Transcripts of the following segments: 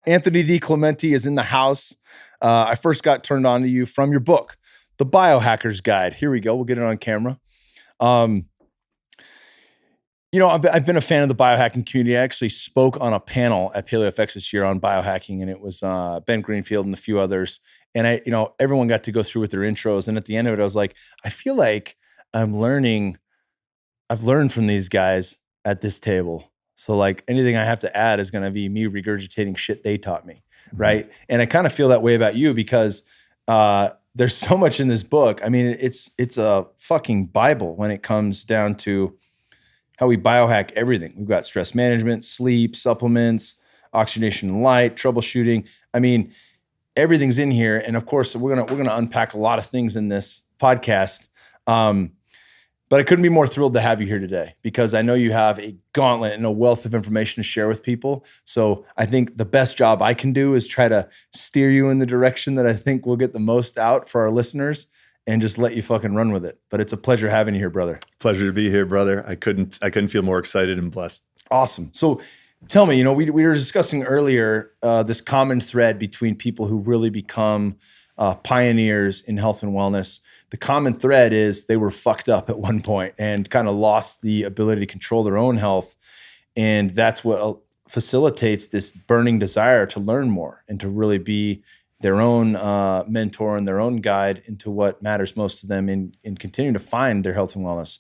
Anthony DiClementi is in the house. I first got turned on to you from your book, The Biohacker's Guide. Here we go. We'll get it on camera. I've been a fan of the biohacking community. I actually spoke on a panel at PaleoFX this year on biohacking, and it was Ben Greenfield and a few others. And everyone got to go through with their intros. And at the end of it, I was like, I feel like I've learned from these guys at this table. So like anything I have to add is going to be me regurgitating shit they taught me. Right. And I kind of feel that way about you because there's so much in this book. I mean, it's a fucking Bible when it comes down to how we biohack everything. We've got stress management, sleep, supplements, oxygenation and light, troubleshooting. I mean, everything's in here. And of course, we're gonna unpack a lot of things in this podcast. But I couldn't be more thrilled to have you here today because I know you have a gauntlet and a wealth of information to share with people. So I think the best job I can do is try to steer you in the direction that I think will get the most out for our listeners and just let you fucking run with it. But it's a pleasure having you here, brother. Pleasure to be here, brother. I couldn't feel more excited and blessed. Awesome. So tell me, we were discussing earlier this common thread between people who really become pioneers in health and wellness. The common thread is they were fucked up at one point and kind of lost the ability to control their own health. And that's what facilitates this burning desire to learn more and to really be their own mentor and their own guide into what matters most to them in continuing to find their health and wellness.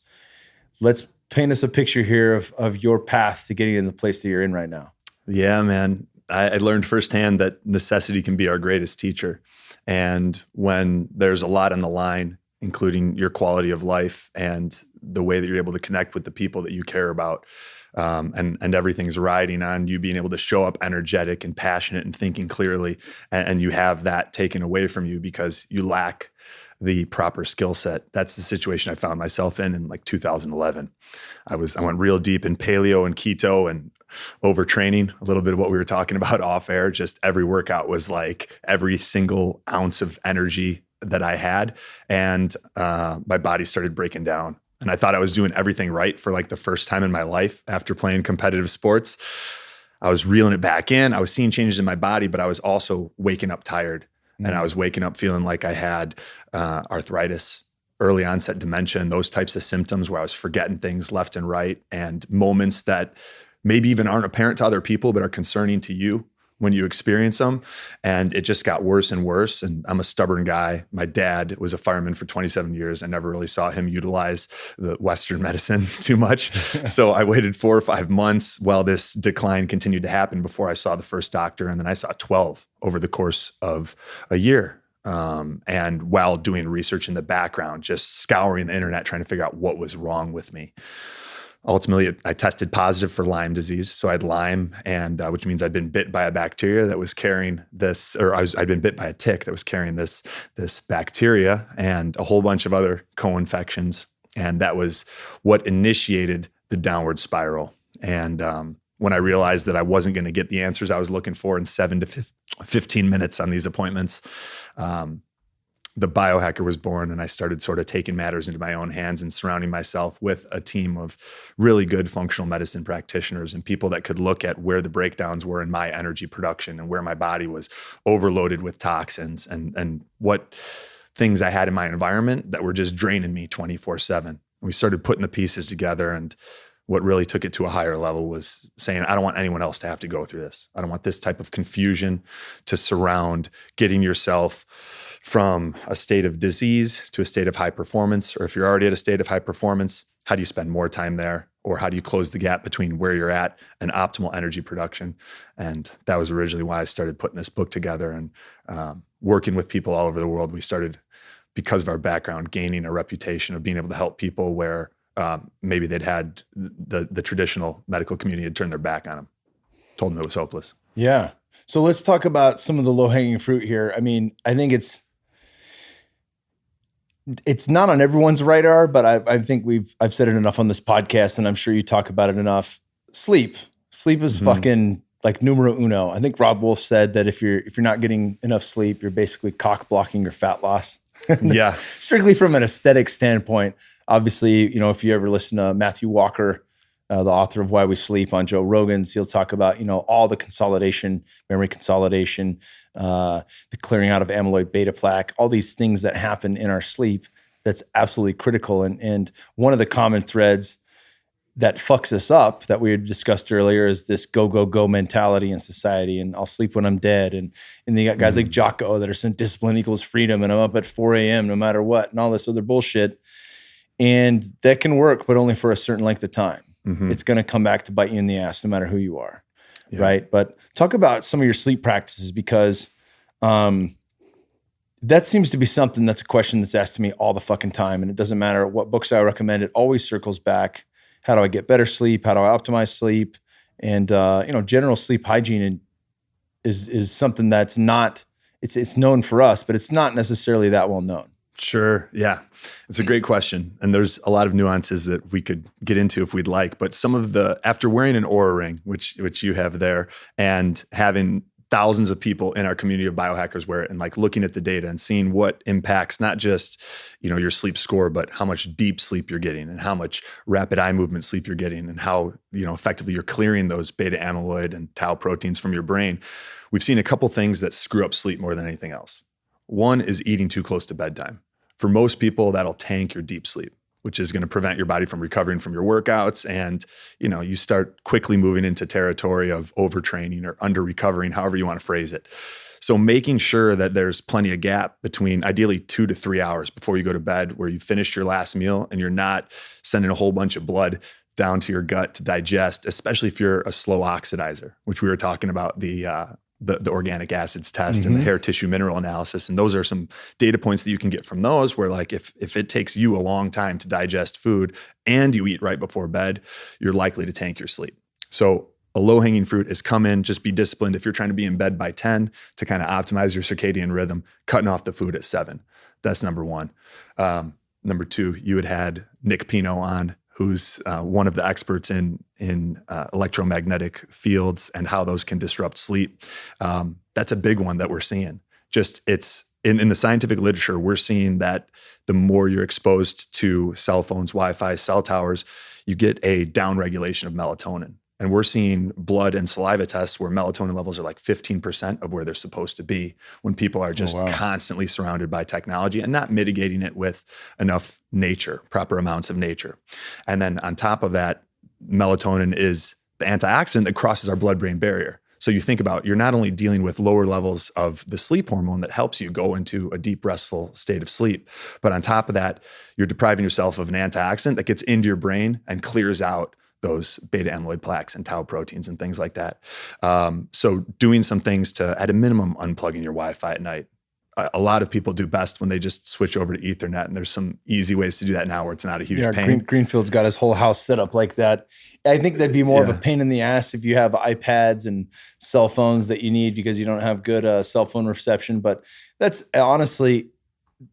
Let's paint us a picture here of your path to getting in the place that you're in right now. Yeah, man. I learned firsthand that necessity can be our greatest teacher. And when there's a lot on the line, including your quality of life and the way that you're able to connect with the people that you care about, and everything's riding on you being able to show up energetic and passionate and thinking clearly, and you have that taken away from you because you lack the proper skill set. That's the situation I found myself in like 2011. I went real deep in paleo and keto and overtraining, a little bit of what we were talking about off air. Just every workout was like every single ounce of energy that I had. And my body started breaking down. And I thought I was doing everything right for like the first time in my life after playing competitive sports. I was reeling it back in. I was seeing changes in my body, but I was also waking up tired. And I was waking up feeling like I had arthritis, early onset dementia, and those types of symptoms where I was forgetting things left and right, and moments that maybe even aren't apparent to other people, but are concerning to you when you experience them. And it just got worse and worse. And I'm a stubborn guy. My dad was a fireman for 27 years. I never really saw him utilize the Western medicine too much. So I waited 4 or 5 months while this decline continued to happen before I saw the first doctor. And then I saw 12 over the course of a year. And while doing research in the background, just scouring the internet, trying to figure out what was wrong with me. Ultimately, I tested positive for Lyme disease. So I had Lyme, and which means I'd been bit by a bacteria that was carrying this, or I'd been bit by a tick that was carrying this bacteria and a whole bunch of other co-infections. And that was what initiated the downward spiral. And when I realized that I wasn't going to get the answers I was looking for in 7 to 15 minutes on these appointments, the biohacker was born, and I started sort of taking matters into my own hands and surrounding myself with a team of really good functional medicine practitioners and people that could look at where the breakdowns were in my energy production and where my body was overloaded with toxins and what things I had in my environment that were just draining me 24/7. We started putting the pieces together, and what really took it to a higher level was saying, I don't want anyone else to have to go through this. I don't want this type of confusion to surround getting yourself from a state of disease to a state of high performance. Or if you're already at a state of high performance, how do you spend more time there? Or how do you close the gap between where you're at and optimal energy production? And that was originally why I started putting this book together and working with people all over the world. We started, because of our background, gaining a reputation of being able to help people where maybe they'd had the traditional medical community had turned their back on them, told them it was hopeless. Yeah. So let's talk about some of the low-hanging fruit here. I mean, I think it's not on everyone's radar, but I think I've said it enough on this podcast, and I'm sure you talk about it enough. Sleep is fucking like numero uno. I think Rob Wolf said that if you're not getting enough sleep, you're basically cock blocking your fat loss. Yeah. Strictly from an aesthetic standpoint. Obviously, if you ever listen to Matthew Walker, the author of Why We Sleep on Joe Rogan's. He'll talk about, all the consolidation, memory consolidation, the clearing out of amyloid beta plaque, all these things that happen in our sleep that's absolutely critical. And one of the common threads that fucks us up that we had discussed earlier is this go, go, go mentality in society. And I'll sleep when I'm dead. And you got guys like Jocko that are saying discipline equals freedom. And I'm up at 4 a.m. no matter what, and all this other bullshit. And that can work, but only for a certain length of time. It's going to come back to bite you in the ass no matter who you are. Yeah. Right. But talk about some of your sleep practices, because that seems to be something that's a question that's asked to me all the fucking time. And it doesn't matter what books I recommend, it always circles back. How do I get better sleep? How do I optimize sleep? And, general sleep hygiene is something that's not, it's known for us, but it's not necessarily that well known. Sure. Yeah. It's a great question. And there's a lot of nuances that we could get into if we'd like, but some of after wearing an Oura ring, which you have there, and having thousands of people in our community of biohackers wear it, and like looking at the data and seeing what impacts not just, your sleep score, but how much deep sleep you're getting and how much rapid eye movement sleep you're getting and how, effectively you're clearing those beta amyloid and tau proteins from your brain. We've seen a couple things that screw up sleep more than anything else. One is eating too close to bedtime. For most people, that'll tank your deep sleep, which is going to prevent your body from recovering from your workouts. And, you start quickly moving into territory of overtraining or under recovering, however you want to phrase it. So making sure that there's plenty of gap between ideally 2 to 3 hours before you go to bed, where you finished your last meal and you're not sending a whole bunch of blood down to your gut to digest, especially if you're a slow oxidizer, which we were talking about the organic acids test and the hair tissue mineral analysis. And those are some data points that you can get from those, where like if it takes you a long time to digest food and you eat right before bed, you're likely to tank your sleep. So a low-hanging fruit is come in, just be disciplined. If you're trying to be in bed by 10 to kind of optimize your circadian rhythm, cutting off the food at 7. That's number one. Number two, you had Nick Pino on, who's one of the experts in electromagnetic fields and how those can disrupt sleep. That's a big one that we're seeing. Just it's in the scientific literature, we're seeing that the more you're exposed to cell phones, Wi-Fi, cell towers, you get a downregulation of melatonin. And we're seeing blood and saliva tests where melatonin levels are like 15% of where they're supposed to be when people are just constantly surrounded by technology and not mitigating it with enough nature, proper amounts of nature. And then on top of that, melatonin is the antioxidant that crosses our blood-brain barrier. So you think about, you're not only dealing with lower levels of the sleep hormone that helps you go into a deep, restful state of sleep, but on top of that, you're depriving yourself of an antioxidant that gets into your brain and clears out those beta amyloid plaques and tau proteins and things like that. So doing some things to, at a minimum, unplugging your Wi-Fi at night. A lot of people do best when they just switch over to Ethernet, and there's some easy ways to do that now where it's not a huge pain. Greenfield's got his whole house set up like that. I think that'd be more of a pain in the ass if you have iPads and cell phones that you need because you don't have good cell phone reception. But that's honestly,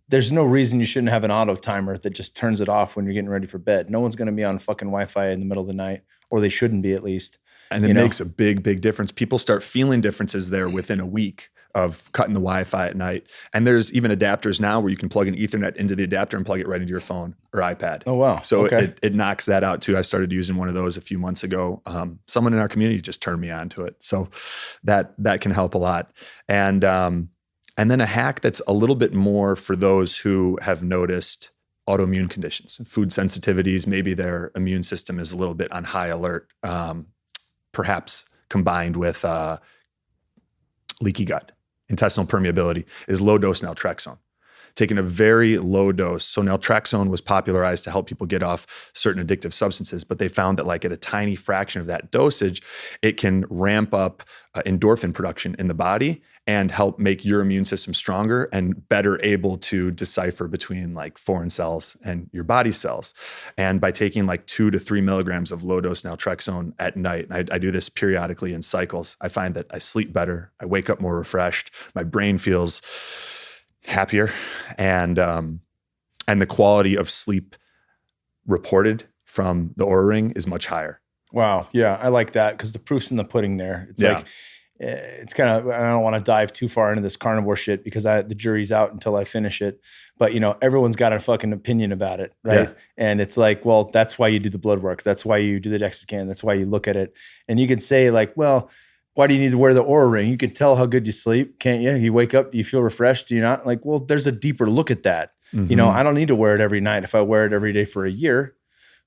there's no reason you shouldn't have an auto timer that just turns it off when you're getting ready for bed. No one's going to be on fucking Wi-Fi in the middle of the night, or they shouldn't be at least. And it makes a big, big difference. People start feeling differences there within a week of cutting the Wi-Fi at night. And there's even adapters now where you can plug an Ethernet into the adapter and plug it right into your phone or iPad. Oh, wow. So it knocks that out too. I started using one of those a few months ago. Someone in our community just turned me on to it. So that can help a lot. And then a hack that's a little bit more for those who have noticed autoimmune conditions, food sensitivities, maybe their immune system is a little bit on high alert, perhaps combined with leaky gut, intestinal permeability, is low-dose naltrexone. Taking a very low dose. So naltrexone was popularized to help people get off certain addictive substances, but they found that like at a tiny fraction of that dosage, it can ramp up endorphin production in the body and help make your immune system stronger and better able to decipher between like foreign cells and your body cells. And by taking like 2 to 3 milligrams of low dose naltrexone at night, and I do this periodically in cycles, I find that I sleep better, I wake up more refreshed, my brain feels happier, and the quality of sleep reported from the Oura Ring is much higher. Wow. Yeah, I like that because the proof's in the pudding there. It's like it's kind of, I don't want to dive too far into this carnivore shit because the jury's out until I finish it. But everyone's got a fucking opinion about it, right? Yeah. And it's like, well, that's why you do the blood work. That's why you do the DEXA scan. That's why you look at it. And you can say like, well, why do you need to wear the Oura ring? You can tell how good you sleep, can't you? You wake up, do you feel refreshed? Do you not? Like, well, there's a deeper look at that. Mm-hmm. I don't need to wear it every night if I wear it every day for a year.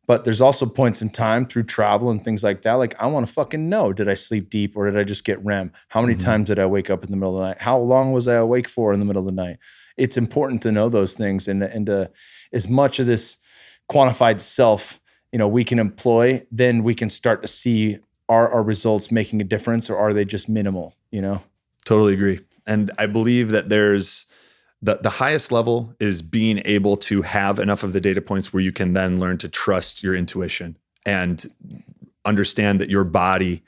But there's also points in time through travel and things like that. Like, I want to fucking know, did I sleep deep or did I just get REM? How many times did I wake up in the middle of the night? How long was I awake for in the middle of the night? It's important to know those things. And as much of this quantified self, we can employ, then we can start to see, are our results making a difference or are they just minimal, Totally agree. And I believe that there's the highest level is being able to have enough of the data points where you can then learn to trust your intuition and understand that your body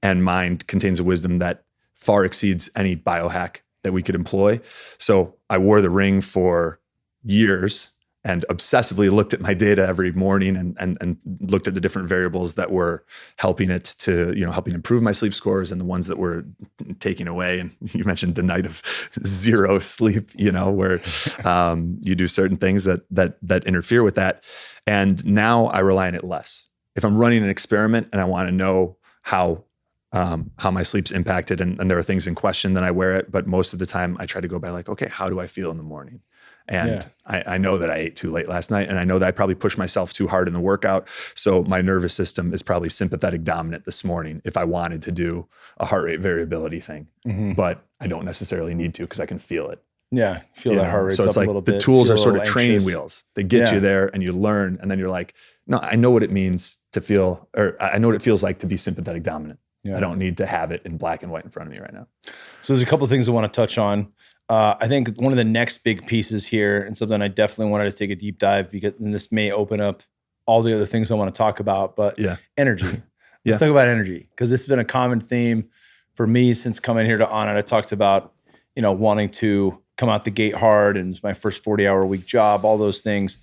and mind contains a wisdom that far exceeds any biohack that we could employ. So I wore the ring for years and obsessively looked at my data every morning and looked at the different variables that were helping it to, helping improve my sleep scores and the ones that were taking away. And you mentioned the night of 0 sleep, where you do certain things that interfere with that. And now I rely on it less. If I'm running an experiment and I want to know how my sleep's impacted and there are things in question, then I wear it. But most of the time I try to go by like, okay, how do I feel in the morning? And I know that I ate too late last night, and I know that I probably pushed myself too hard in the workout. So my nervous system is probably sympathetic dominant this morning if I wanted to do a heart rate variability thing, but I don't necessarily need to because I can feel it. Yeah, feel that heart rate's so it's up like a little bit. The tools are sort of anxious. Training wheels. They get you there and you learn, and then you're like, no, I know what it means to feel, or I know what it feels like to be sympathetic dominant. Yeah. I don't need to have it in black and white in front of me right now. So there's a couple of things I want to touch on. I think one of the next big pieces here, and something I definitely wanted to take a deep dive because this may open up all the other things I want to talk about, but energy. Let's talk about energy, because this has been a common theme for me since coming here to Onnit. I talked about, wanting to come out the gate hard, and it's my first 40-hour-a-week job, all those things.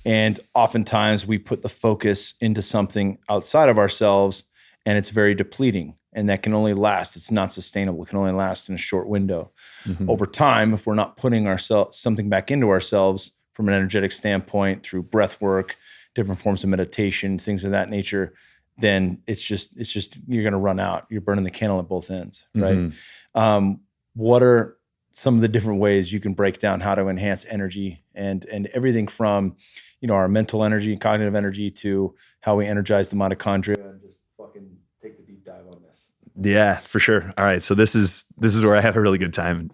And oftentimes we put the focus into something outside of ourselves, and it's very depleting. And that can only last. It's not sustainable. It can only last in a short window. Mm-hmm. Over time, if we're not putting something back into ourselves from an energetic standpoint through breath work, different forms of meditation, things of that nature, then it's just you're going to run out. You're burning the candle at both ends, right? Mm-hmm. What are some of the different ways you can break down how to enhance energy and everything from, our mental energy, cognitive energy, to how we energize the mitochondria, and just fucking take the deep dive on this. Yeah, for sure. All right. So this is where I have a really good time.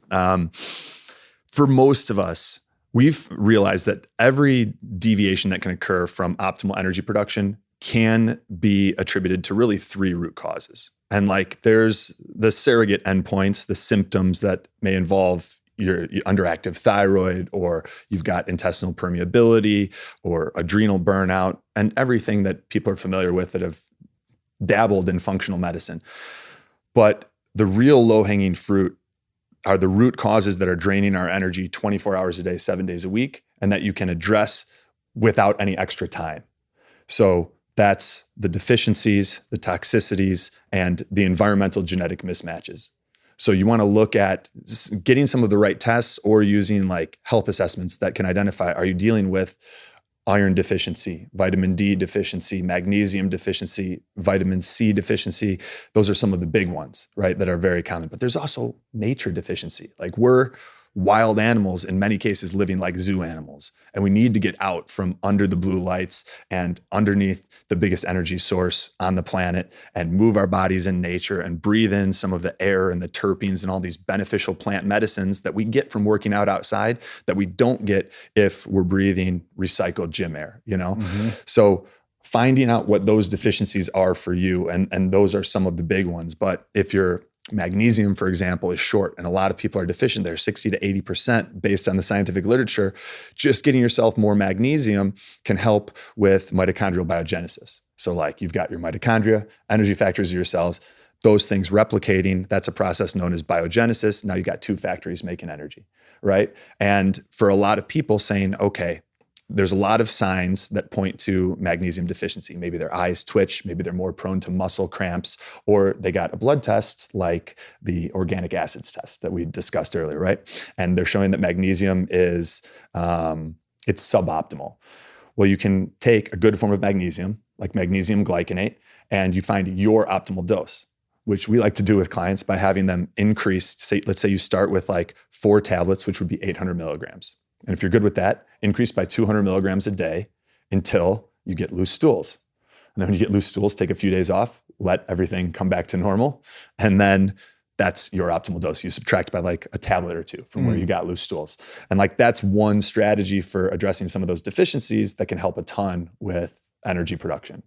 For most of us, we've realized that every deviation that can occur from optimal energy production can be attributed to really 3 root causes. And like there's the surrogate endpoints, the symptoms that may involve your underactive thyroid, or you've got intestinal permeability or adrenal burnout, and everything that people are familiar with that have dabbled in functional medicine. But the real low-hanging fruit are the root causes that are draining our energy 24 hours a day, 7 days a week, and that you can address without any extra time. So that's the deficiencies, the toxicities, and the environmental genetic mismatches. So you want to look at getting some of the right tests or using like health assessments that can identify, are you dealing with iron deficiency, vitamin D deficiency, magnesium deficiency, vitamin C deficiency? Those are some of the big ones, right, that are very common. But there's also nature deficiency. Like we're wild animals, in many cases living like zoo animals. And we need to get out from under the blue lights and underneath the biggest energy source on the planet and move our bodies in nature and breathe in some of the air and the terpenes and all these beneficial plant medicines that we get from working out outside that we don't get if we're breathing recycled gym air, Mm-hmm. So finding out what those deficiencies are for you, and those are some of the big ones. But if your magnesium, for example, is short, and a lot of people are deficient there, 60 to 80% based on the scientific literature, just getting yourself more magnesium can help with mitochondrial biogenesis. So like you've got your mitochondria, energy factories of your cells, those things replicating, that's a process known as biogenesis. Now you've got two factories making energy, right? And for a lot of people saying, okay, there's a lot of signs that point to magnesium deficiency. Maybe their eyes twitch, maybe they're more prone to muscle cramps, or they got a blood test like the organic acids test that we discussed earlier, right? And they're showing that magnesium is, it's suboptimal. Well, you can take a good form of magnesium, like magnesium glycinate, and you find your optimal dose, which we like to do with clients by having them increase, let's say you start with like 4 tablets, which would be 800 milligrams. And if you're good with that, increase by 200 milligrams a day until you get loose stools. And then when you get loose stools, take a few days off, let everything come back to normal. And then that's your optimal dose. You subtract by like a tablet or 2 from where you got loose stools. And like that's one strategy for addressing some of those deficiencies that can help a ton with energy production.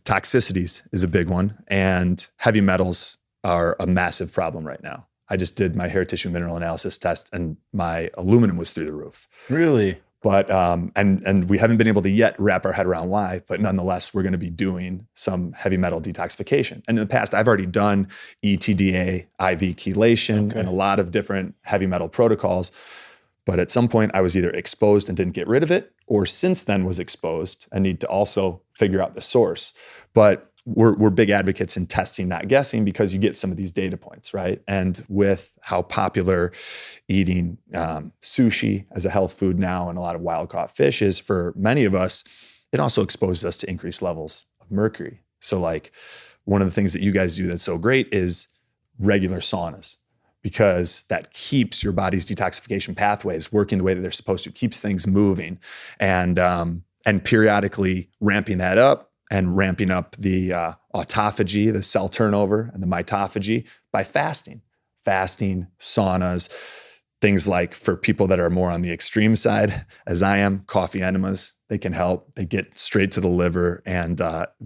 Toxicities is a big one. And heavy metals are a massive problem right now. I just did my hair tissue mineral analysis test and my aluminum was through the roof. Really? But, and we haven't been able to yet wrap our head around why, but nonetheless, we're going to be doing some heavy metal detoxification. And in the past, I've already done ETDA, IV chelation, and a lot of different heavy metal protocols. But at some point I was either exposed and didn't get rid of it, or since then was exposed and need to also figure out the source. But we're big advocates in testing, not guessing, because you get some of these data points, right? And with how popular eating sushi as a health food now and a lot of wild caught fish is for many of us, it also exposes us to increased levels of mercury. So like one of the things that you guys do that's so great is regular saunas, because that keeps your body's detoxification pathways working the way that they're supposed to, keeps things moving, and periodically ramping that up and ramping up the autophagy, the cell turnover, and the mitophagy by fasting, saunas, things like for people that are more on the extreme side, as I am, coffee enemas, they can help. They get straight to the liver and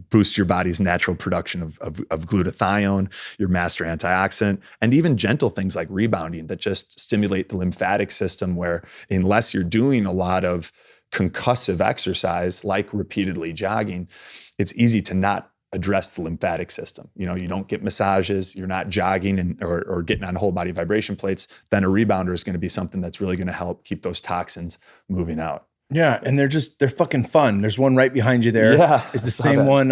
boost your body's natural production of glutathione, your master antioxidant, and even gentle things like rebounding that just stimulate the lymphatic system, where unless you're doing a lot of concussive exercise, like repeatedly jogging, it's easy to not address the lymphatic system. You know, you don't get massages, you're not jogging or getting on whole body vibration plates, then a rebounder is going to be something that's really going to help keep those toxins moving out. Yeah. And they're fucking fun. There's one right behind you there. Yeah, it's the same one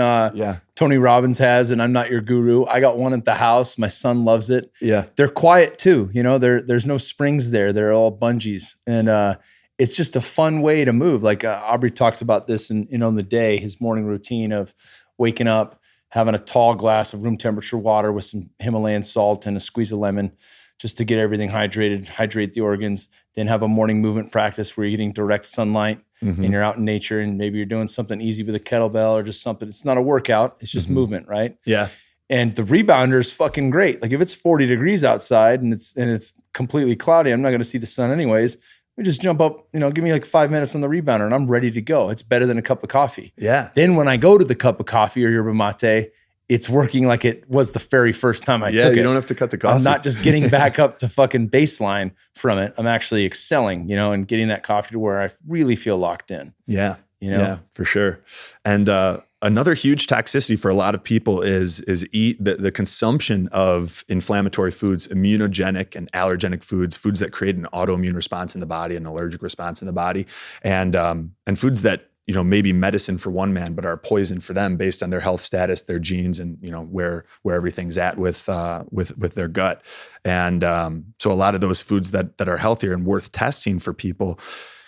Tony Robbins has, and I'm not your guru. I got one at the house. My son loves it. Yeah. They're quiet too. You know, there's no springs there. They're all bungees. And it's just a fun way to move. Like Aubrey talks about this in the day, his morning routine of waking up, having a tall glass of room temperature water with some Himalayan salt and a squeeze of lemon just to get everything hydrated, hydrate the organs, then have a morning movement practice where you're getting direct sunlight and you're out in nature, and maybe you're doing something easy with a kettlebell or just something. It's not a workout. It's just movement, right? Yeah. And the rebounder is fucking great. Like if it's 40 degrees outside and it's completely cloudy, I'm not going to see the sun anyways. We just jump up, give me like 5 minutes on the rebounder and I'm ready to go. It's better than a cup of coffee. Yeah. Then when I go to the cup of coffee or yerba mate, it's working like it was the very first time I took it. Yeah, you don't have to cut the coffee. I'm not just getting back up to fucking baseline from it. I'm actually excelling, and getting that coffee to where I really feel locked in. Yeah. Yeah, for sure. And another huge toxicity for a lot of people is the consumption of inflammatory foods, immunogenic and allergenic foods that create an autoimmune response in the body, an allergic response in the body, and foods that may be medicine for one man, but are poison for them based on their health status, their genes, and where everything's at with their gut. And so a lot of those foods that are healthier and worth testing for people.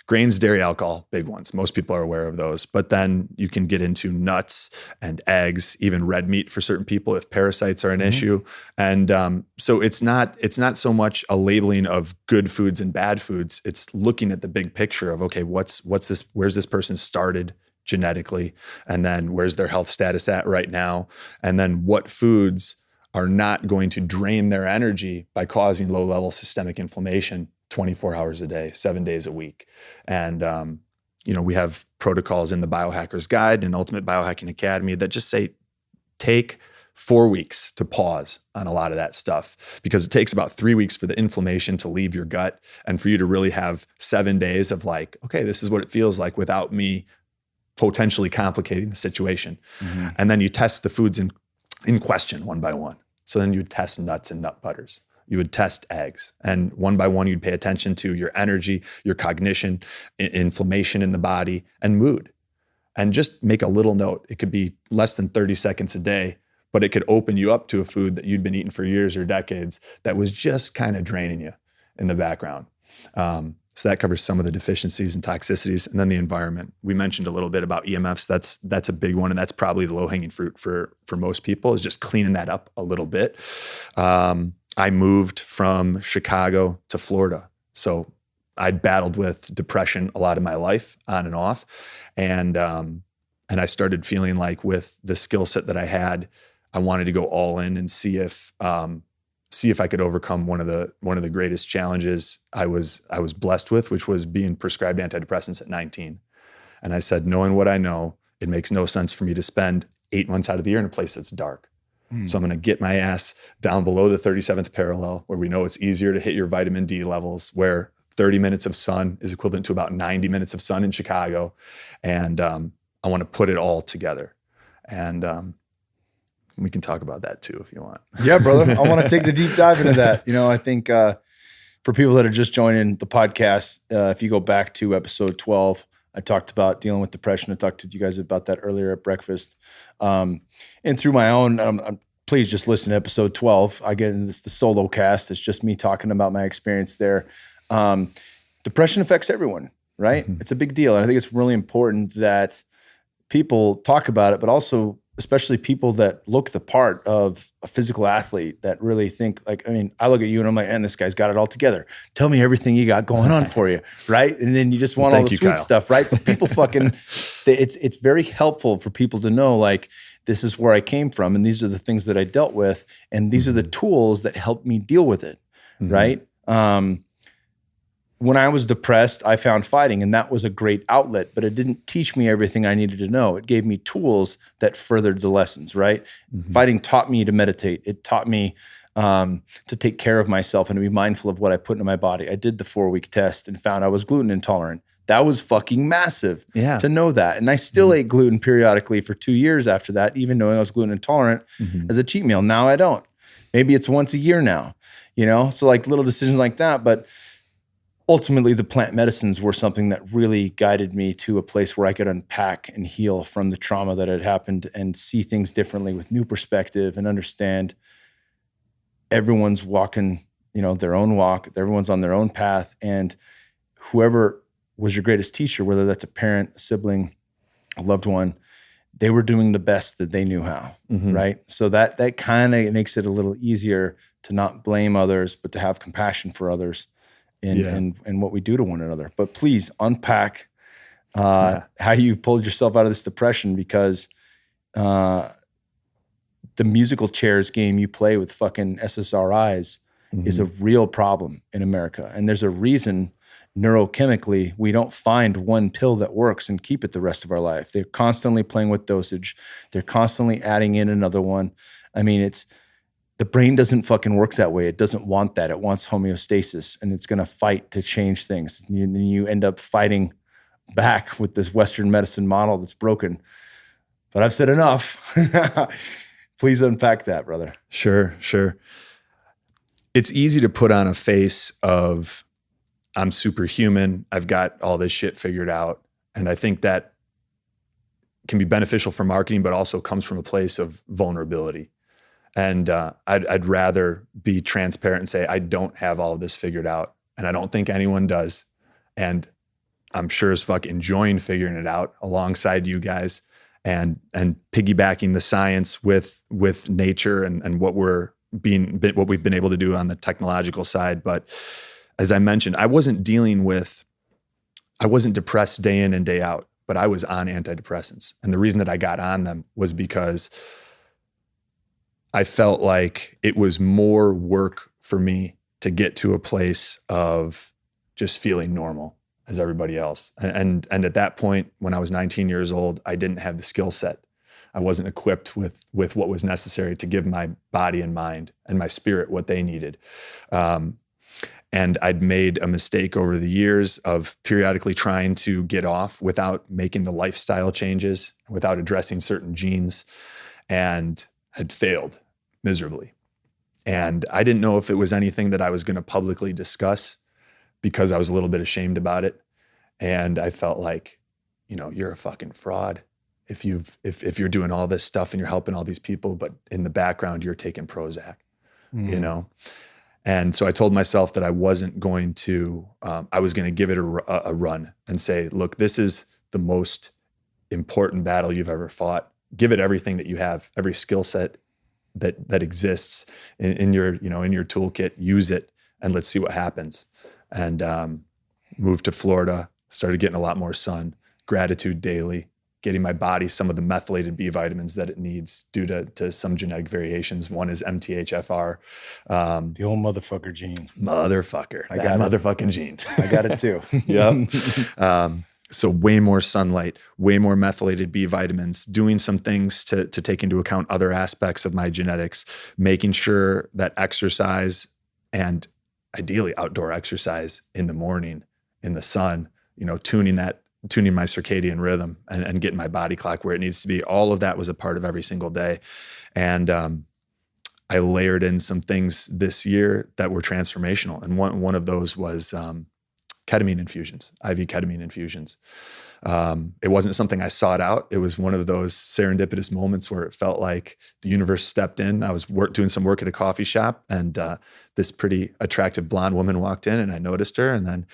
Grains, dairy, alcohol, big ones. Most people are aware of those. But then you can get into nuts and eggs, even red meat for certain people if parasites are an issue. And so it's not so much a labeling of good foods and bad foods. It's looking at the big picture of, okay, what's this? Where's this person started genetically? And then where's their health status at right now? And then what foods are not going to drain their energy by causing low-level systemic inflammation 24 hours a day, 7 days a week. And, we have protocols in the Biohacker's Guide and Ultimate Biohacking Academy that just say, take 4 weeks to pause on a lot of that stuff, because it takes about 3 weeks for the inflammation to leave your gut and for you to really have 7 days of like, okay, this is what it feels like without me potentially complicating the situation. And then you test the foods in question one by one. So then you test nuts and nut butters. You would test eggs, and one by one, you'd pay attention to your energy, your cognition, inflammation in the body, and mood. And just make a little note. It could be less than 30 seconds a day, but it could open you up to a food that you'd been eating for years or decades that was just kind of draining you in the background. So that covers some of the deficiencies and toxicities. And then the environment. We mentioned a little bit about EMFs. That's a big one. And that's probably the low-hanging fruit for most people, is just cleaning that up a little bit. I moved from Chicago to Florida. So I'd battled with depression a lot of my life, on and off. And I started feeling like, with the skill set that I had, I wanted to go all in and see if I could overcome one of the greatest challenges I was blessed with, which was being prescribed antidepressants at 19. And I said, knowing what I know, it makes no sense for me to spend 8 months out of the year in a place that's dark. So I'm going to get my ass down below the 37th parallel, where we know it's easier to hit your vitamin D levels, where 30 minutes of sun is equivalent to about 90 minutes of sun in Chicago. And I want to put it all together. And we can talk about that too, if you want. Yeah, brother. I want to take the deep dive into that. I think for people that are just joining the podcast, if you go back to episode 12, I talked about dealing with depression. I talked to you guys about that earlier at breakfast. And through my own, please just listen to episode 12. Again, it's the solo cast. It's just me talking about my experience there. Depression affects everyone, right? Mm-hmm. It's a big deal. And I think it's really important that people talk about it, but also especially people that look the part of a physical athlete, that really think like, I look at you and I'm like, and this guy's got it all together. Tell me everything you got going on for you, right? And then you just want all the sweet stuff, right? But people it's very helpful for people to know, like, this is where I came from, and these are the things that I dealt with, and these are the tools that helped me deal with it, right? When I was depressed, I found fighting, and that was a great outlet, but it didn't teach me everything I needed to know. It gave me tools that furthered the lessons, right? Mm-hmm. Fighting taught me to meditate. It taught me to take care of myself and to be mindful of what I put into my body. I did the 4-week test and found I was gluten intolerant. That was fucking massive to know that. And I still ate gluten periodically for 2 years after that, even knowing I was gluten intolerant as a cheat meal. Now I don't. Maybe it's once a year now, So like little decisions like that, but ultimately, the plant medicines were something that really guided me to a place where I could unpack and heal from the trauma that had happened and see things differently with new perspective and understand everyone's walking, their own walk. Everyone's on their own path. And whoever was your greatest teacher, whether that's a parent, a sibling, a loved one, they were doing the best that they knew how, right? So that kind of makes it a little easier to not blame others, but to have compassion for others. And what we do to one another. But please unpack how you pulled yourself out of this depression, because the musical chairs game you play with fucking SSRIs is a real problem in America. And there's a reason neurochemically we don't find one pill that works and keep it the rest of our life. They're constantly playing with dosage. They're constantly adding in another one. The brain doesn't fucking work that way. It doesn't want that. It wants homeostasis, and it's going to fight to change things. And you end up fighting back with this Western medicine model that's broken. But I've said enough. Please unpack that, brother. Sure. It's easy to put on a face of, I'm superhuman, I've got all this shit figured out. And I think that can be beneficial for marketing, but also comes from a place of vulnerability. And I'd rather be transparent and say, I don't have all of this figured out. And I don't think anyone does. And I'm sure as fuck enjoying figuring it out alongside you guys, and piggybacking the science with nature and what we've been able to do on the technological side. But as I mentioned, I wasn't depressed day in and day out, but I was on antidepressants. And the reason that I got on them was because I felt like it was more work for me to get to a place of just feeling normal as everybody else. And at that point, when I was 19 years old, I didn't have the skill set. I wasn't equipped with what was necessary to give my body and mind and my spirit what they needed. And I'd made a mistake over the years of periodically trying to get off without making the lifestyle changes, without addressing certain genes, and had failed miserably. And I didn't know if it was anything that I was going to publicly discuss because I was a little bit ashamed about it. And I felt like, you're a fucking fraud if you're doing all this stuff and you're helping all these people, but in the background you're taking Prozac, And so I told myself that I wasn't going to, I was going to give it a run and say, look, this is the most important battle you've ever fought. Give it everything that you have, every skill set that exists in your toolkit, use it, and let's see what happens. And moved to Florida, started getting a lot more sun, gratitude daily, getting my body some of the methylated B vitamins that it needs due to some genetic variations. One is MTHFR. The old motherfucker gene. Motherfucker. I got motherfucking gene. I got it too. Yep. So way more sunlight, way more methylated B vitamins, doing some things to take into account other aspects of my genetics, making sure that exercise, and ideally outdoor exercise in the morning in the sun, tuning my circadian rhythm and getting my body clock where it needs to be. All of that was a part of every single day. And I layered in some things this year that were transformational. And one of those was ketamine infusions, IV ketamine infusions. It wasn't something I sought out. It was one of those serendipitous moments where it felt like the universe stepped in. I was doing some work at a coffee shop, and this pretty attractive blonde woman walked in, and I noticed her. And then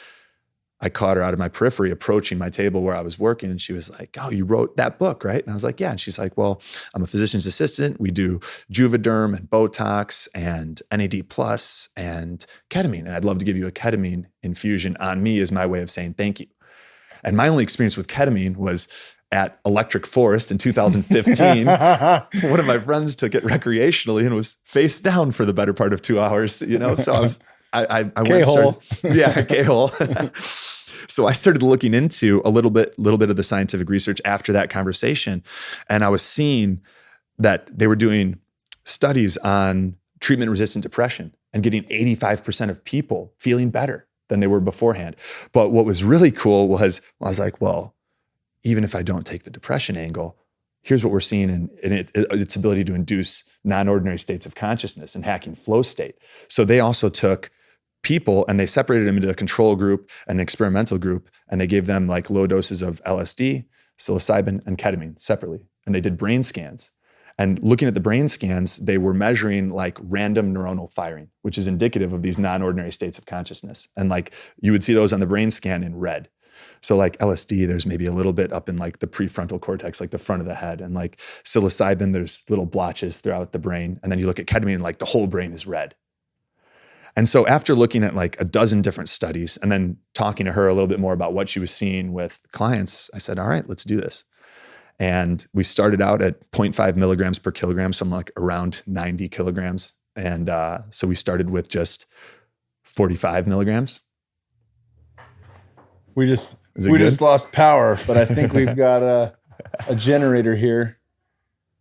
I caught her out of my periphery approaching my table where I was working. And she was like, "Oh, you wrote that book, right?" And I was like, "Yeah." And she's like, "Well, I'm a physician's assistant. We do Juvederm and Botox and NAD plus and ketamine. And I'd love to give you a ketamine infusion on me as my way of saying thank you." And my only experience with ketamine was at Electric Forest in 2015. One of my friends took it recreationally and was face down for the better part of 2 hours, So I K-hole. Yeah, K-hole. So I started looking into a little bit of the scientific research after that conversation. And I was seeing that they were doing studies on treatment-resistant depression and getting 85% of people feeling better than they were beforehand. But what was really cool was I was like, well, even if I don't take the depression angle, here's what we're seeing in its ability to induce non-ordinary states of consciousness and hacking flow state. So they also took people and they separated them into a control group and an experimental group, and they gave them like low doses of LSD, psilocybin, and ketamine separately. And they did brain scans. And looking at the brain scans, they were measuring like random neuronal firing, which is indicative of these non-ordinary states of consciousness. And like you would see those on the brain scan in red. So like LSD, there's maybe a little bit up in like the prefrontal cortex, like the front of the head. And like psilocybin, there's little blotches throughout the brain. And then you look at ketamine and like the whole brain is red. And so after looking at like a dozen different studies and then talking to her a little bit more about what she was seeing with clients, I said, all right, let's do this. And we started out at 0.5 milligrams per kilogram. So I'm like around 90 kilograms. And so we started with just 45 milligrams. We just lost power, but I think we've got a generator here.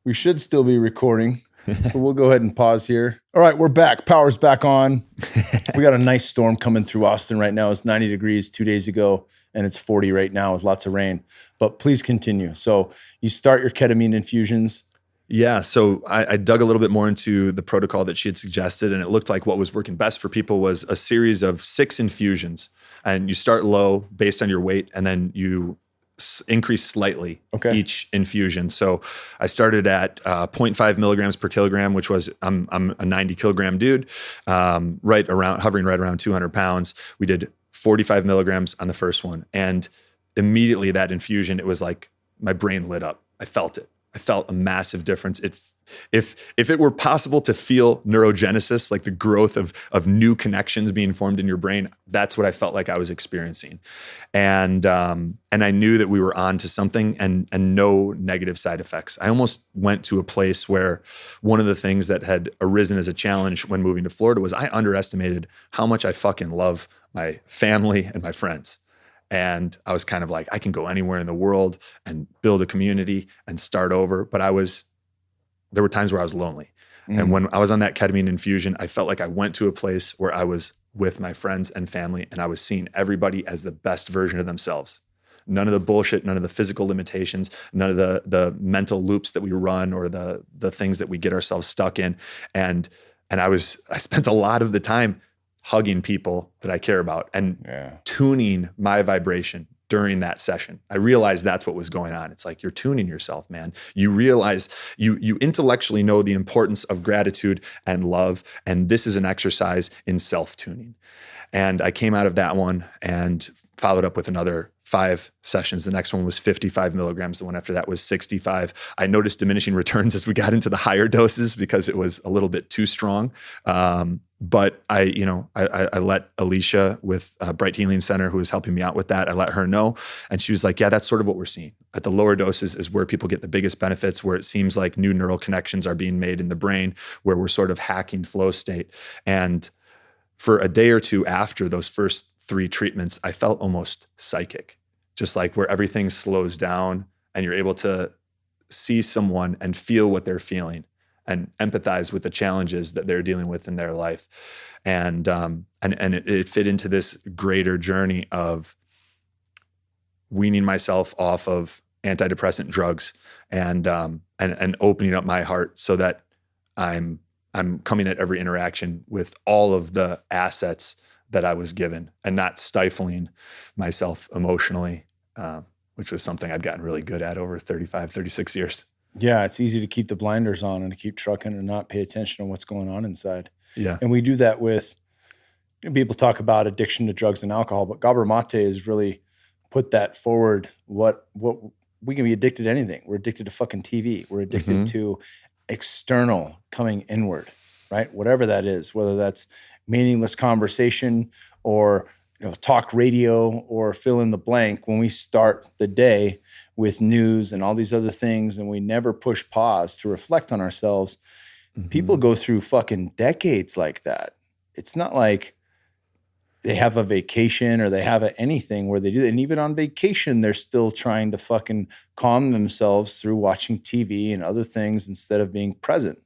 We should still be recording, but we'll go ahead and pause here. All right, we're back. Power's back on. We got a nice storm coming through Austin right now. It's 90 degrees 2 days ago, and it's 40 right now with lots of rain. But please continue. So you start your ketamine infusions. Yeah, so I dug a little bit more into the protocol that she had suggested, and it looked like what was working best for people was a series of 6 infusions. And you start low based on your weight, and then you increase slightly each infusion. So I started at 0.5 milligrams per kilogram, which was, I'm a 90 kilogram dude, hovering right around 200 pounds. We did 45 milligrams on the first one. And immediately that infusion, it was like my brain lit up. I felt it. I felt a massive difference. If it were possible to feel neurogenesis, like the growth of new connections being formed in your brain, that's what I felt like I was experiencing. And I knew that we were on to something and no negative side effects. I almost went to a place where one of the things that had arisen as a challenge when moving to Florida was I underestimated how much I fucking love my family and my friends. And I was kind of like, I can go anywhere in the world and build a community and start over. But there were times where I was lonely. And when I was on that ketamine infusion, I felt like I went to a place where I was with my friends and family, and I was seeing everybody as the best version of themselves. None of the bullshit, none of the physical limitations, none of the mental loops that we run or the things that we get ourselves stuck in. And And I spent a lot of the time hugging people that I care about and tuning my vibration during that session. I realized that's what was going on. It's like, you're tuning yourself, man. You realize you intellectually know the importance of gratitude and love. And this is an exercise in self-tuning. And I came out of that one and followed up with another 5 sessions. The next one was 55 milligrams. The one after that was 65. I noticed diminishing returns as we got into the higher doses because it was a little bit too strong. But I let Alicia with Bright Healing Center, who was helping me out with that, I let her know. And she was like, yeah, that's sort of what we're seeing. At the lower doses is where people get the biggest benefits, where it seems like new neural connections are being made in the brain, where we're sort of hacking flow state. And for a day or two after those first 3 treatments, I felt almost psychic, just like where everything slows down and you're able to see someone and feel what they're feeling and empathize with the challenges that they're dealing with in their life. And it fit into this greater journey of weaning myself off of antidepressant drugs and opening up my heart so that I'm coming at every interaction with all of the assets that I was given and not stifling myself emotionally, which was something I'd gotten really good at over 35, 36 years. Yeah, it's easy to keep the blinders on and to keep trucking and not pay attention to what's going on inside. Yeah. And we do that with, people talk about addiction to drugs and alcohol, but Gabor Mate has really put that forward. What we can be addicted to anything. We're addicted to fucking TV. We're addicted to external coming inward, right? Whatever that is, whether that's meaningless conversation or talk radio or fill in the blank. When we start the day with news and all these other things and we never push pause to reflect on ourselves, people go through fucking decades like that. It's not like they have a vacation or they have anything where they do that. And even on vacation, they're still trying to fucking calm themselves through watching TV and other things instead of being present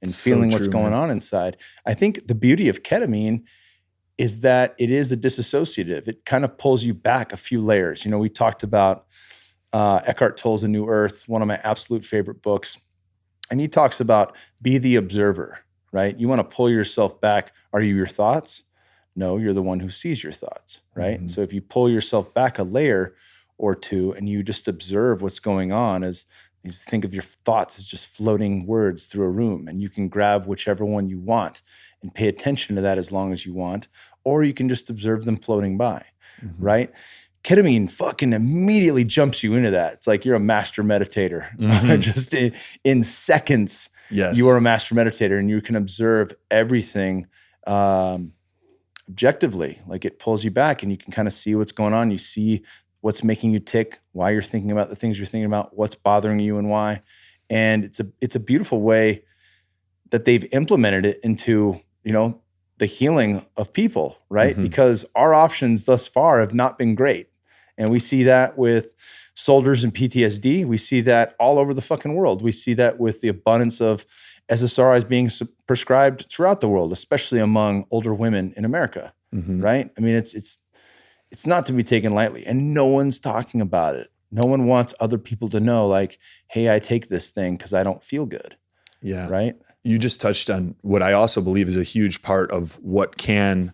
and feeling what's going on inside. I think the beauty of ketamine is that it is a disassociative. It kind of pulls you back a few layers. We talked about Eckhart Tolle's A New Earth, one of my absolute favorite books. And he talks about be the observer, right? You want to pull yourself back. Are you your thoughts? No, you're the one who sees your thoughts, right? So if you pull yourself back a layer or two and you just observe what's going on, as you think of your thoughts as just floating words through a room, and you can grab whichever one you want and pay attention to that as long as you want, or you can just observe them floating by, right? Ketamine fucking immediately jumps you into that. It's like you're a master meditator. Just in seconds, you are a master meditator and you can observe everything objectively. Like it pulls you back and you can kind of see what's going on. You see what's making you tick, why you're thinking about the things you're thinking about, what's bothering you and why. And it's a beautiful way that they've implemented it into, the healing of people, right? Because our options thus far have not been great. And we see that with soldiers and PTSD. We see that all over the fucking world. We see that with the abundance of SSRIs being prescribed throughout the world, especially among older women in America, right? I mean, it's not to be taken lightly, and no one's talking about it. No one wants other people to know, like, hey, I take this thing because I don't feel good. Yeah. Right? You just touched on what I also believe is a huge part of what can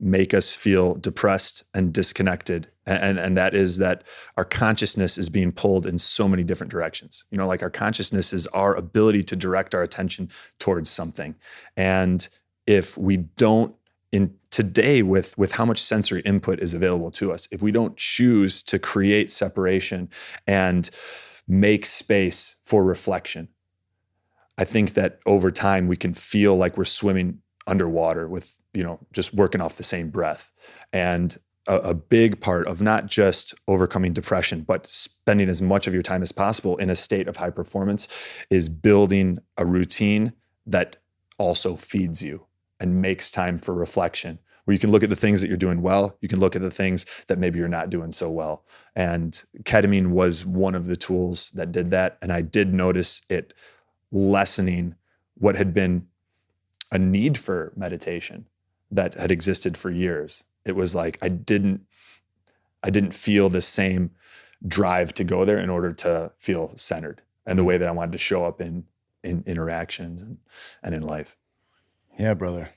make us feel depressed and disconnected. And that is that our consciousness is being pulled in so many different directions. Like our consciousness is our ability to direct our attention towards something. And if we don't, in today with how much sensory input is available to us, if we don't choose to create separation and make space for reflection, I think that over time we can feel like we're swimming underwater with, just working off the same breath. And a big part of not just overcoming depression, but spending as much of your time as possible in a state of high performance is building a routine that also feeds you and makes time for reflection, where you can look at the things that you're doing well. You can look at the things that maybe you're not doing so well. And ketamine was one of the tools that did that. And I did notice it lessening what had been a need for meditation that had existed for years. It was like I didn't feel the same drive to go there in order to feel centered and the way that I wanted to show up in interactions and in life. Yeah, brother.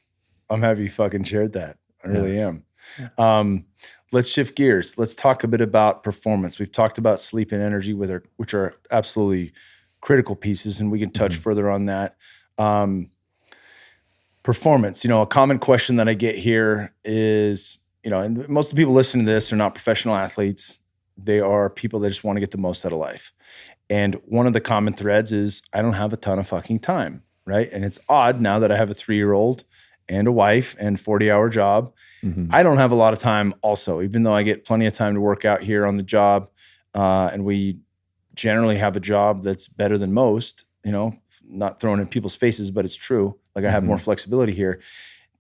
I'm happy you fucking shared that. I really am. Yeah. Let's shift gears. Let's talk a bit about performance. We've talked about sleep and energy, which are absolutely critical pieces, and we can touch further on that. Performance, a common question that I get here is, and most of the people listening to this are not professional athletes. They are people that just want to get the most out of life. And one of the common threads is, I don't have a ton of fucking time, right? And it's odd now that I have a 3-year-old and a wife and 40-hour job. I don't have a lot of time also, even though I get plenty of time to work out here on the job. And we generally have a job that's better than most, not throwing in people's faces, but it's true. Like I have more flexibility here.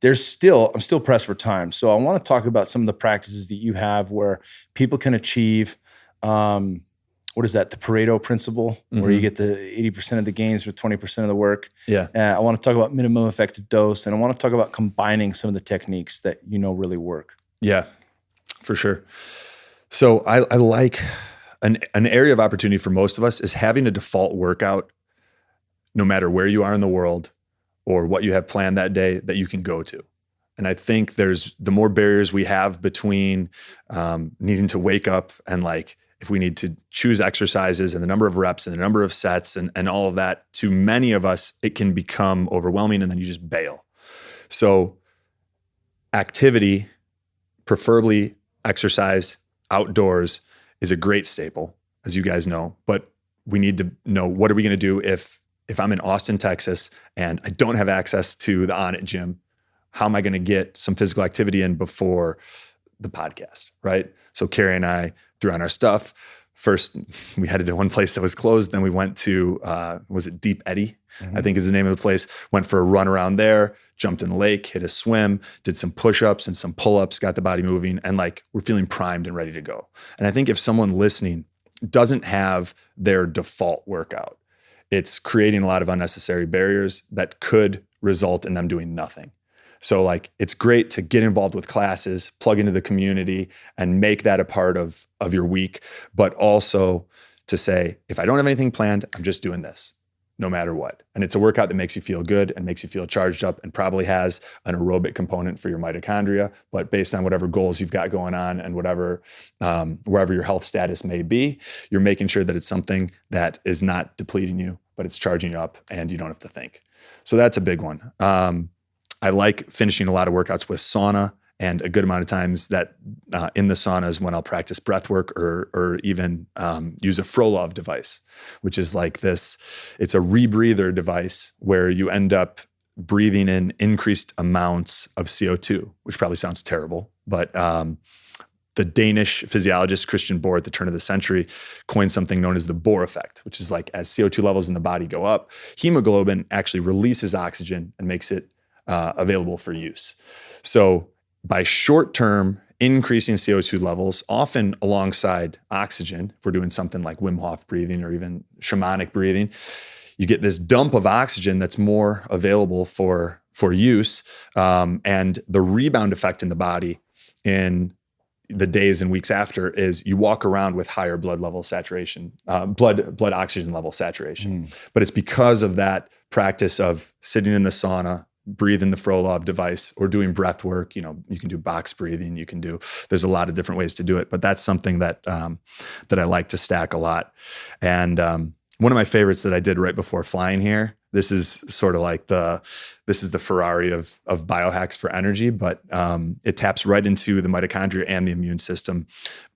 I'm still pressed for time. So I want to talk about some of the practices that you have where people can achieve, what is that? The Pareto principle, where you get the 80% of the gains with 20% of the work. Yeah. I want to talk about minimum effective dose, and I want to talk about combining some of the techniques that really work. Yeah, for sure. So I like an area of opportunity for most of us is having a default workout, no matter where you are in the world or what you have planned that day, that you can go to. And I think the more barriers we have between needing to wake up and if we need to choose exercises and the number of reps and the number of sets and all of that, to many of us, it can become overwhelming and then you just bail. So activity, preferably exercise outdoors, is a great staple, as you guys know, but we need to know, what are we going to do if I'm in Austin, Texas, and I don't have access to the Onnit gym? How am I going to get some physical activity in before the podcast, right? So Carrie and I threw on our stuff. First, we headed to one place that was closed. Then we went to, was it Deep Eddy? I think is the name of the place. Went for a run around there, jumped in the lake, hit a swim, did some push-ups and some pull-ups, got the body moving, and we're feeling primed and ready to go. And I think if someone listening doesn't have their default workout, it's creating a lot of unnecessary barriers that could result in them doing nothing. So it's great to get involved with classes, plug into the community, and make that a part of your week. But also to say, if I don't have anything planned, I'm just doing this no matter what. And it's a workout that makes you feel good and makes you feel charged up and probably has an aerobic component for your mitochondria. But based on whatever goals you've got going on and whatever, wherever your health status may be, you're making sure that it's something that is not depleting you, but it's charging you up and you don't have to think. So that's a big one. I like finishing a lot of workouts with sauna, and a good amount of times that in the sauna is when I'll practice breath work or even use a Frolov device, which is it's a rebreather device where you end up breathing in increased amounts of CO2, which probably sounds terrible, but the Danish physiologist Christian Bohr at the turn of the century coined something known as the Bohr effect, which is as CO2 levels in the body go up, hemoglobin actually releases oxygen and makes it available for use. So by short-term increasing CO2 levels, often alongside oxygen, if we're doing something like Wim Hof breathing or even shamanic breathing, you get this dump of oxygen that's more available for use. And the rebound effect in the body in the days and weeks after is you walk around with higher blood level saturation, blood oxygen level saturation. But it's because of that practice of sitting in the sauna, breathing the Frolov device, or doing breath work. You can do box breathing. There's a lot of different ways to do it, but that's something that I like to stack a lot. And one of my favorites that I did right before flying here, this is sort of this is the Ferrari of biohacks for energy, but it taps right into the mitochondria and the immune system,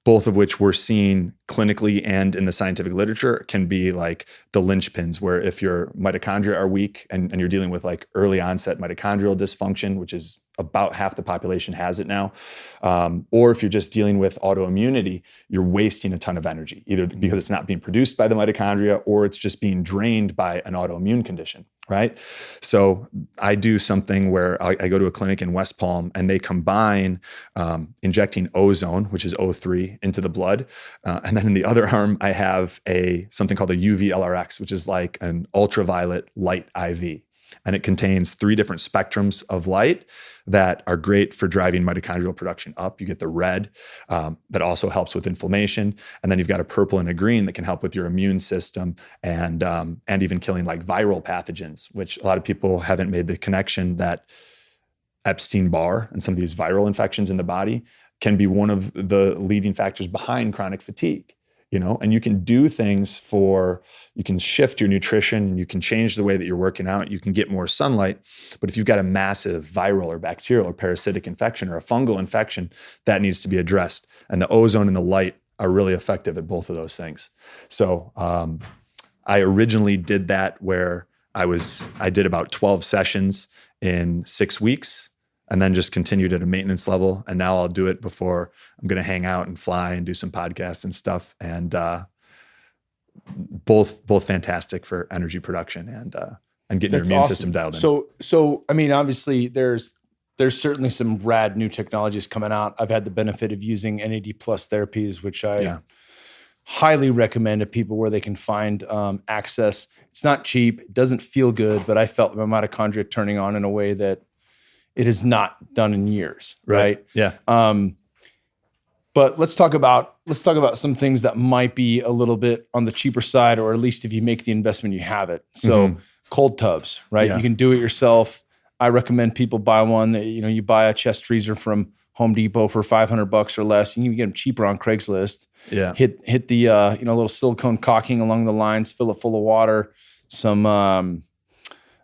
both of which we're seeing clinically and in the scientific literature can be the linchpins, where if your mitochondria are weak and you're dealing with early onset mitochondrial dysfunction, which is about half the population has it now, or if you're just dealing with autoimmunity, you're wasting a ton of energy, either because it's not being produced by the mitochondria or it's just being drained by an autoimmune condition, right? So I do something where I go to a clinic in West Palm and they combine injecting ozone, which is O3, into the blood. And then in the other arm, I have something called a UV LRX, which is like an ultraviolet light IV. And it contains 3 different spectrums of light that are great for driving mitochondrial production up. You get the red that also helps with inflammation. And then you've got a purple and a green that can help with your immune system and even killing like viral pathogens, which a lot of people haven't made the connection that Epstein-Barr and some of these viral infections in the body can be one of the leading factors behind chronic fatigue. And you can do things you can shift your nutrition, you can change the way that you're working out, you can get more sunlight. But if you've got a massive viral or bacterial or parasitic infection or a fungal infection, that needs to be addressed. And the ozone and the light are really effective at both of those things. So I originally did that where I did about 12 sessions in 6 weeks, and then just continued at a maintenance level. And now I'll do it before I'm going to hang out and fly and do some podcasts and stuff. And both fantastic for energy production and getting your immune system dialed in. So I mean, obviously there's certainly some rad new technologies coming out. I've had the benefit of using NAD plus therapies, which I highly recommend to people where they can find access. It's not cheap. It doesn't feel good, but I felt my mitochondria turning on in a way that it has not done in years, right? Yeah. But let's talk about some things that might be a little bit on the cheaper side, or at least if you make the investment, you have it. So cold tubs, right? Yeah. You can do it yourself. I recommend people buy one that, you buy a chest freezer from Home Depot for $500 or less. You can get them cheaper on Craigslist. Yeah. Hit the little silicone caulking along the lines, fill it full of water, some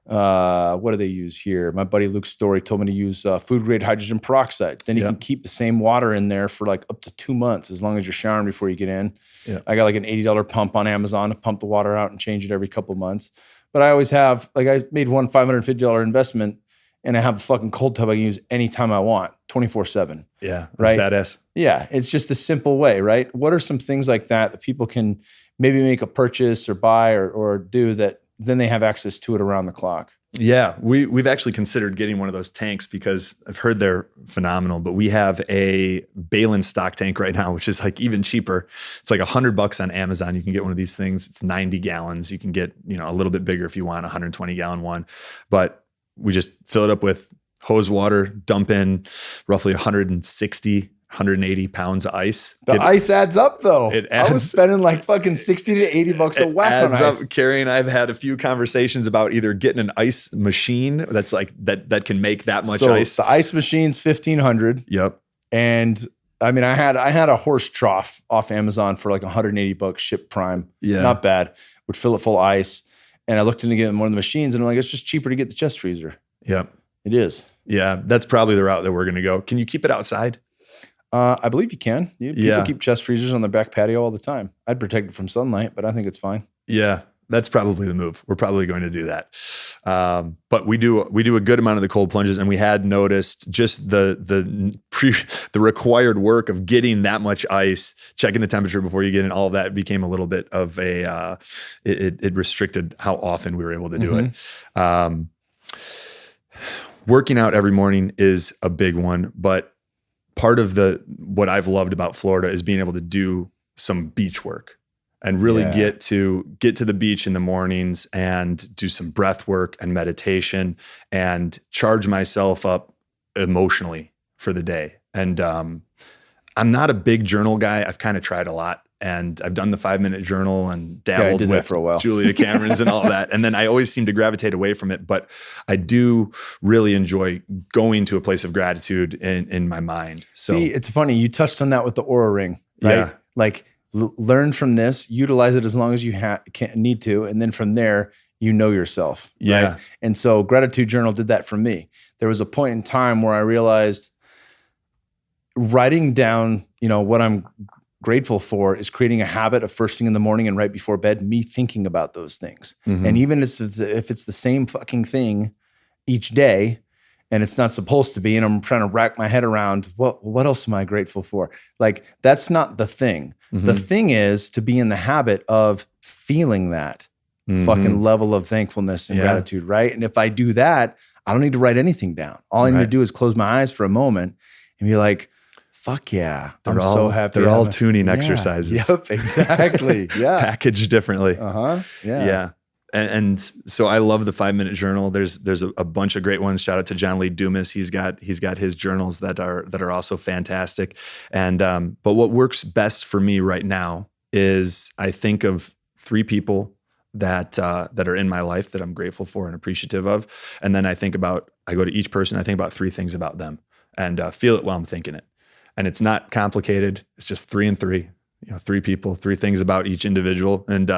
what do they use here? My buddy Luke Story told me to use food grade hydrogen peroxide. Then you can keep the same water in there for like up to 2 months, as long as you're showering before you get in. Yeah. I got like an $80 pump on Amazon to pump the water out and change it every couple of months. But I always have, I made one $550 investment, and I have a fucking cold tub I can use anytime I want, 24/7. Yeah, that's right? badass. Yeah, it's just a simple way, right? What are some things like that people can maybe make a purchase or buy or do that then they have access to it around the clock? Yeah, we've actually considered getting one of those tanks because I've heard they're phenomenal, but we have a Balin stock tank right now, which is like even cheaper. It's like $100 on Amazon. You can get one of these things. It's 90 gallons. You can get, a little bit bigger if you want, a 120 gallon one, but we just fill it up with hose water, dump in roughly 180 pounds of ice. The ice adds up though. It adds. I was spending like fucking $60 to $80 a whack on ice. Carrie and I have had a few conversations about either getting an ice machine that's like that can make that much ice. The ice machine's $1,500. Yep. And I mean, I had a horse trough off Amazon for like $180 ship prime. Yeah. Not bad. Would fill it full of ice. And I looked into getting one of the machines, and I'm like, it's just cheaper to get the chest freezer. Yep. It is. Yeah. That's probably the route that we're going to go. Can you keep it outside? I believe you can. People keep chest freezers on their back patio all the time. I'd protect it from sunlight, but I think it's fine. Yeah, that's probably the move. We're probably going to do that. But we do a good amount of the cold plunges, and we had noticed just the required work of getting that much ice, checking the temperature before you get in. All of that became a little bit of it restricted how often we were able to do it. Working out every morning is a big one, but part of what I've loved about Florida is being able to do some beach work and really get to the beach in the mornings and do some breath work and meditation and charge myself up emotionally for the day. And I'm not a big journal guy. I've kind of tried a lot, and I've done the 5-minute journal and dabbled with for a while. Julia Cameron's and all that. And then I always seem to gravitate away from it, but I do really enjoy going to a place of gratitude in my mind. So see, it's funny. You touched on that with the Aura Ring, right? Yeah. Like learn from this, utilize it as long as you need to. And then from there, yourself. Yeah. Right? And so gratitude journal did that for me. There was a point in time where I realized writing down, what I'm grateful for is creating a habit of first thing in the morning and right before bed, me thinking about those things. And even if it's the same fucking thing each day and it's not supposed to be, and I'm trying to rack my head around what else am I grateful for? Like, that's not the thing. The thing is to be in the habit of feeling that fucking level of thankfulness and gratitude, right? And if I do that, I don't need to write anything down. All I need to do is close my eyes for a moment and be like, fuck yeah. I'm so happy. They're all tuning exercises. Yep, exactly. Yeah. Packaged differently. Yeah. Yeah. And so I love the 5-minute journal. There's a bunch of great ones. Shout out to John Lee Dumas. He's got his journals that are also fantastic. And but what works best for me right now is I think of 3 people that are in my life that I'm grateful for and appreciative of. And then I go to each person, I think about 3 things about them and feel it while I'm thinking it. And it's not complicated. It's just 3 and 3. 3 people, 3 things about each individual. And,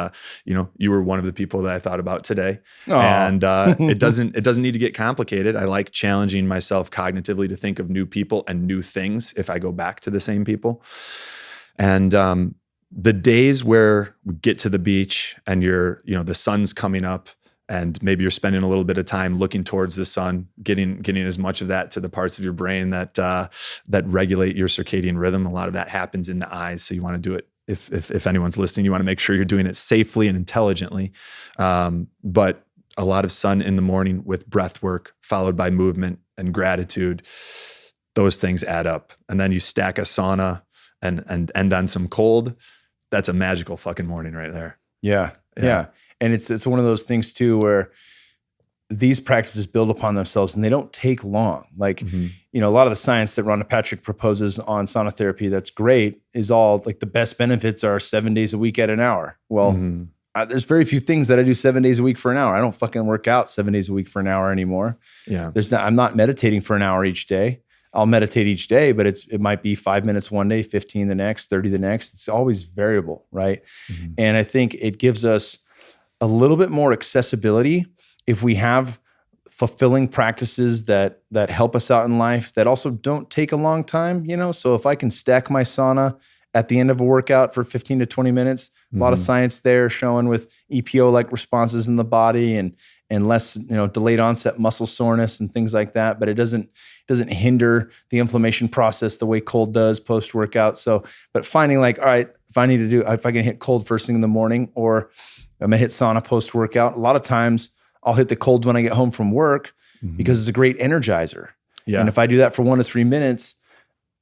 you were one of the people that I thought about today. Aww. And it doesn't need to get complicated. I like challenging myself cognitively to think of new people and new things if I go back to the same people. And the days where we get to the beach and the sun's coming up and maybe you're spending a little bit of time looking towards the sun, getting as much of that to the parts of your brain that regulate your circadian rhythm. A lot of that happens in the eyes. So you want to do it. If anyone's listening, you want to make sure you're doing it safely and intelligently. But a lot of sun in the morning with breath work followed by movement and gratitude, those things add up. And then you stack a sauna and end on some cold. That's a magical fucking morning right there. Yeah. And it's one of those things too, where these practices build upon themselves and they don't take long. Like, a lot of the science that Rhonda Patrick proposes on sauna therapy, that's great, is all like the best benefits are 7 days a week at an hour. Well, there's very few things that I do 7 days a week for an hour. I don't fucking work out 7 days a week for an hour anymore. Yeah. I'm not meditating for an hour each day. I'll meditate each day, but it might be 5 minutes one day, 15 the next, 30 the next. It's always variable, right? And I think it gives us a little bit more accessibility if we have fulfilling practices that help us out in life that also don't take a long time, So if I can stack my sauna at the end of a workout for 15 to 20 minutes, a lot of science there showing with EPO-like responses in the body and less, delayed onset muscle soreness and things like that. But it doesn't hinder the inflammation process the way cold does post-workout. So, but finding like, all right, if I can hit cold first thing in the morning, or I'm gonna hit sauna post-workout. A lot of times I'll hit the cold when I get home from work because it's a great energizer. Yeah. And if I do that for 1 to 3 minutes,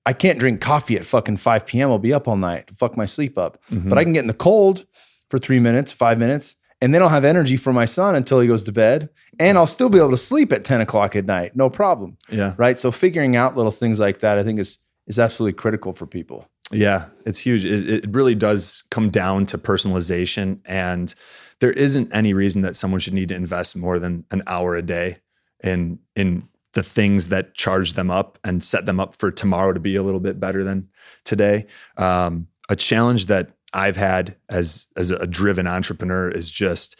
I can't drink coffee at fucking 5 p.m. I'll be up all night to fuck my sleep up. But I can get in the cold for 3 minutes, 5 minutes, and then I'll have energy for my son until he goes to bed. And I'll still be able to sleep at 10 o'clock at night. No problem. Yeah. Right. So figuring out little things like that, I think is absolutely critical for people. Yeah, it's huge. It really does come down to personalization, and there isn't any reason that someone should need to invest more than an hour a day in the things that charge them up and set them up for tomorrow to be a little bit better than today. A challenge that I've had as a driven entrepreneur is just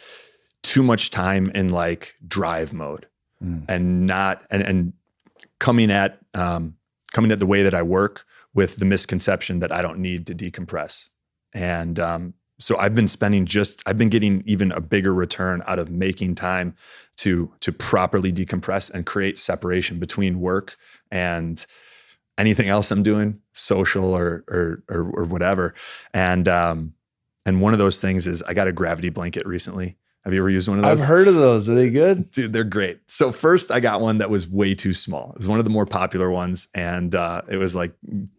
too much time in like drive mode and coming at the way that I work with the misconception that I don't need to decompress. And so I've been getting even a bigger return out of making time to properly decompress and create separation between work and anything else I'm doing, social or whatever. And one of those things is I got a gravity blanket recently. Have you ever used one of those? I've heard of those. Are they good? Dude, they're great. So first I got one that was way too small. It was one of the more popular ones. And it was like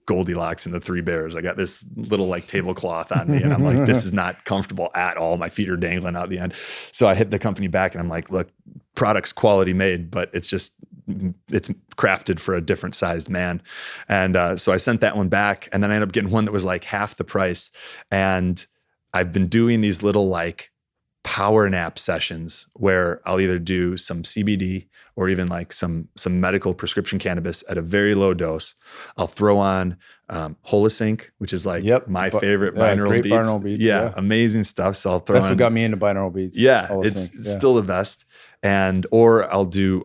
Goldilocks and the Three Bears. I got this little like tablecloth on me and I'm like, this is not comfortable at all. My feet are dangling out the end. So I hit the company back and I'm like, look, product's quality made, but it's crafted for a different sized man. And so I sent that one back, and then I ended up getting one that was like half the price. And I've been doing these little like power nap sessions where I'll either do some CBD or even like some medical prescription cannabis at a very low dose. I'll throw on Holosync, which is like my favorite binaural beats. Binaural beats. Yeah, amazing stuff. So I'll throw That's what got me into binaural beats. Yeah, it's still the best. Or I'll do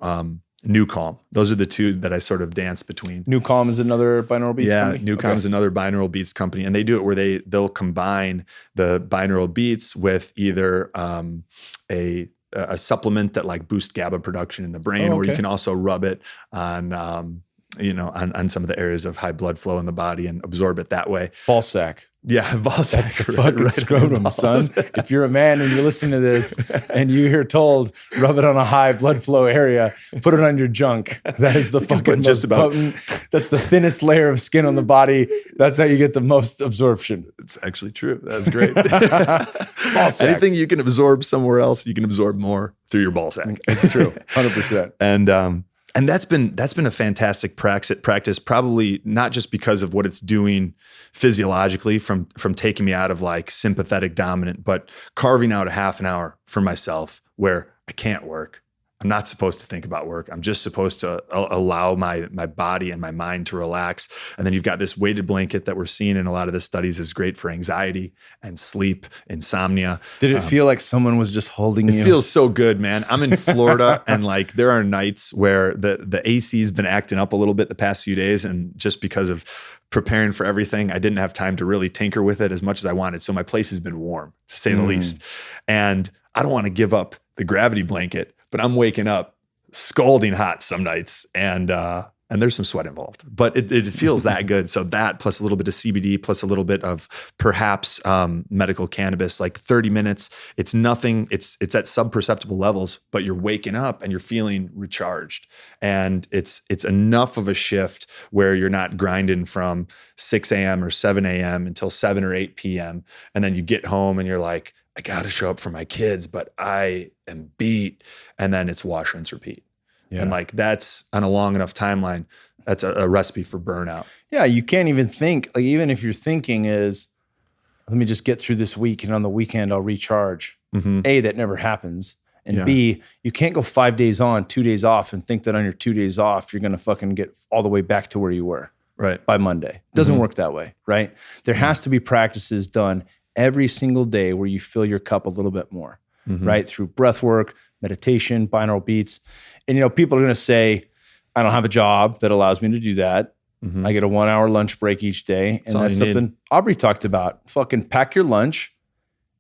New Calm. Those are the two that I sort of dance between. New Calm is another binaural beats company? Yeah, New Calm is another binaural beats company. And they do it where they'll combine the binaural beats with either a supplement that like boosts GABA production in the brain, or you can also rub it on on some of the areas of high blood flow in the body and absorb it that way. Ball sack. Yeah, ball sack. That's the fucking scrotum, son. If you're a man and you're listening to this and you hear told, rub it on a high blood flow area, put it on your junk. That is the fucking most potent. That's the thinnest layer of skin on the body. That's how you get the most absorption. It's actually true. That's great. Ball sack. Anything you can absorb somewhere else, you can absorb more through your ball sack. It's true. 100%. And that's been a fantastic practice, probably not just because of what it's doing physiologically from taking me out of like sympathetic dominant, but carving out a half an hour for myself where I can't work. I'm not supposed to think about work. I'm just supposed to allow my body and my mind to relax. And then you've got this weighted blanket that we're seeing in a lot of the studies is great for anxiety and sleep, insomnia. Did it feel like someone was just holding you? It feels so good, man. I'm in Florida and like there are nights where the AC has been acting up a little bit the past few days. And just because of preparing for everything, I didn't have time to really tinker with it as much as I wanted. So my place has been warm, to say the least. And I don't want to give up the gravity blanket, but I'm waking up scalding hot some nights and there's some sweat involved, but it feels that good. So that plus a little bit of CBD, plus a little bit of perhaps medical cannabis, like 30 minutes. It's nothing. It's at sub-perceptible levels, but you're waking up and you're feeling recharged. And it's enough of a shift where you're not grinding from 6 a.m. or 7 a.m. until 7 or 8 p.m. And then you get home and you're like, I got to show up for my kids, but I am beat. And then it's wash, rinse, repeat. Yeah. And like that's on a long enough timeline, that's a recipe for burnout. Yeah, you can't even think, like even if your thinking is, let me just get through this week and on the weekend I'll recharge. Mm-hmm. A, that never happens. And B, you can't go 5 days on, 2 days off and think that on your 2 days off, you're going to fucking get all the way back to where you were by Monday. It doesn't work that way, right? There has to be practices done every single day where you fill your cup a little bit more, right? Through breath work, meditation, binaural beats. And, people are going to say, I don't have a job that allows me to do that. I get a 1 hour lunch break each day. And that's something Aubrey talked about. Fucking pack your lunch,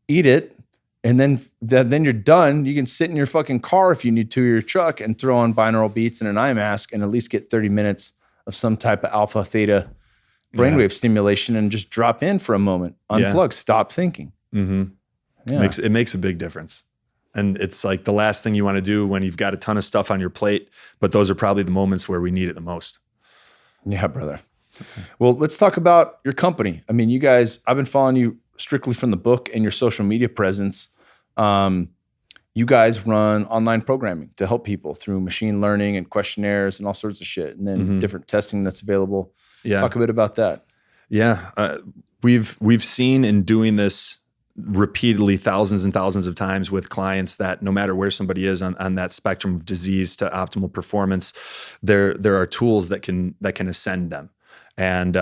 eat it. And then you're done. You can sit in your fucking car if you need to, or your truck, and throw on binaural beats and an eye mask and at least get 30 minutes of some type of alpha, theta brainwave stimulation and just drop in for a moment, unplug, stop thinking. It makes a big difference. And it's like the last thing you want to do when you've got a ton of stuff on your plate, but those are probably the moments where we need it the most. Yeah, brother. Okay. Well, let's talk about your company. I mean, you guys, I've been following you strictly from the book and your social media presence. You guys run online programming to help people through machine learning and questionnaires and all sorts of shit, and then different testing that's available. Yeah. Talk a bit about that. Yeah. We've seen in doing this repeatedly thousands and thousands of times with clients that no matter where somebody is on that spectrum of disease to optimal performance, there are tools that can ascend them. And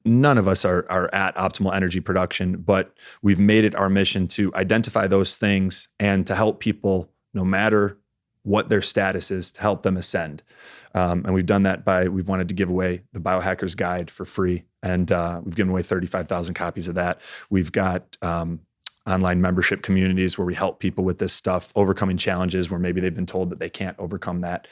none of us are at optimal energy production, but we've made it our mission to identify those things and to help people no matter what their status is, to help them ascend. And we've done that we've wanted to give away the Biohacker's Guide for free. And we've given away 35,000 copies of that. We've got online membership communities where we help people with this stuff, overcoming challenges where maybe they've been told that they can't overcome that.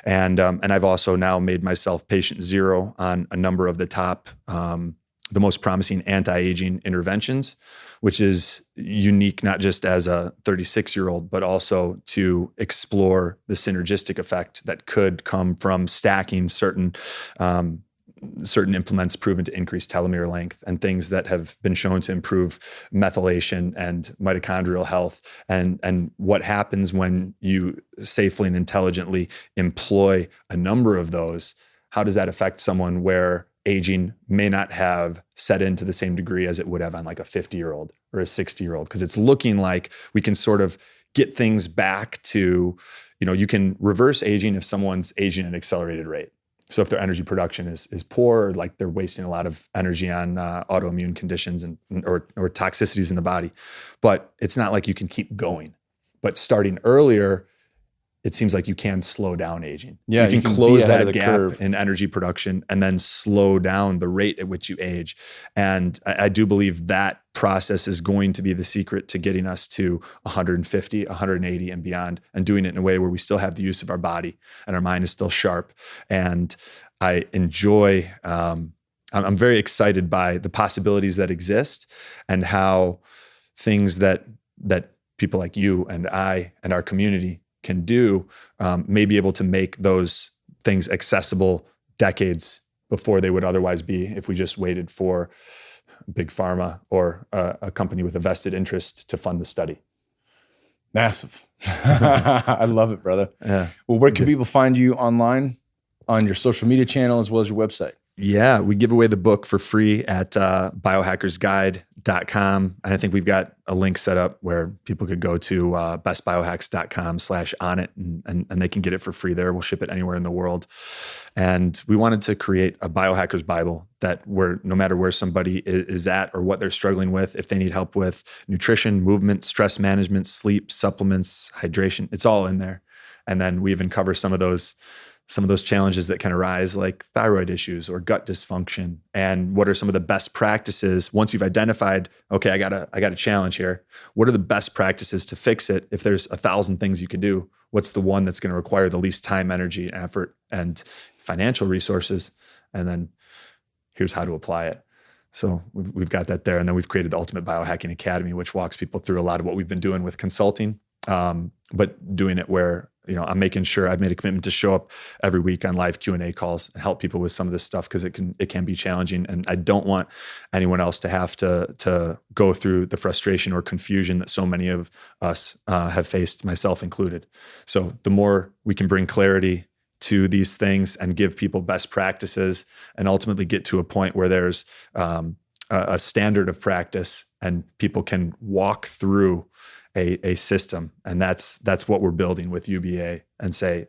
And I've also now made myself patient zero on a number of the top, the most promising anti-aging interventions, which is unique not just as a 36-year-old, but also to explore the synergistic effect that could come from stacking certain implements proven to increase telomere length and things that have been shown to improve methylation and mitochondrial health. And what happens when you safely and intelligently employ a number of those, how does that affect someone where aging may not have set in to the same degree as it would have on like a 50-year-old or a 60-year-old? Because it's looking like we can sort of get things back to, you can reverse aging if someone's aging at an accelerated rate. So if their energy production is poor, or like they're wasting a lot of energy on autoimmune conditions or toxicities in the body. But it's not like you can keep going. But starting earlier, it seems like you can slow down aging. Yeah, you you can can close be ahead of that the gap curve. in energy production and then slow down the rate at which you age. And I do believe that process is going to be the secret to getting us to 150, 180 and beyond, and doing it in a way where we still have the use of our body and our mind is still sharp. And I enjoy, I'm very excited by the possibilities that exist and how things that people like you and I and our community can do, may be able to make those things accessible decades before they would otherwise be if we just waited for big pharma or a company with a vested interest to fund the study. Massive. I love it, brother. Yeah. Well, where can people find you online, on your social media channel, as well as your website? Yeah, we give away the book for free at biohackersguide.com. And I think we've got a link set up where people could go to bestbiohacks.com/Onnit and they can get it for free there. We'll ship it anywhere in the world. And we wanted to create a biohacker's Bible that where no matter where somebody is at or what they're struggling with, if they need help with nutrition, movement, stress management, sleep, supplements, hydration, it's all in there. And then we even cover some of those challenges that can arise, like thyroid issues or gut dysfunction, and what are some of the best practices once you've identified, okay, I got a challenge here. What are the best practices to fix it? If there's 1,000 things you could do, what's the one that's going to require the least time, energy, effort, and financial resources? And then here's how to apply it. So we've got that there. And then we've created the Ultimate Biohacking Academy, which walks people through a lot of what we've been doing with consulting, but doing it where, I'm making sure I've made a commitment to show up every week on live Q&A calls and help people with some of this stuff, because it can be challenging. And I don't want anyone else to have to go through the frustration or confusion that so many of us have faced, myself included. So the more we can bring clarity to these things and give people best practices and ultimately get to a point where there's a standard of practice and people can walk through a system, and that's what we're building with UBA, and say,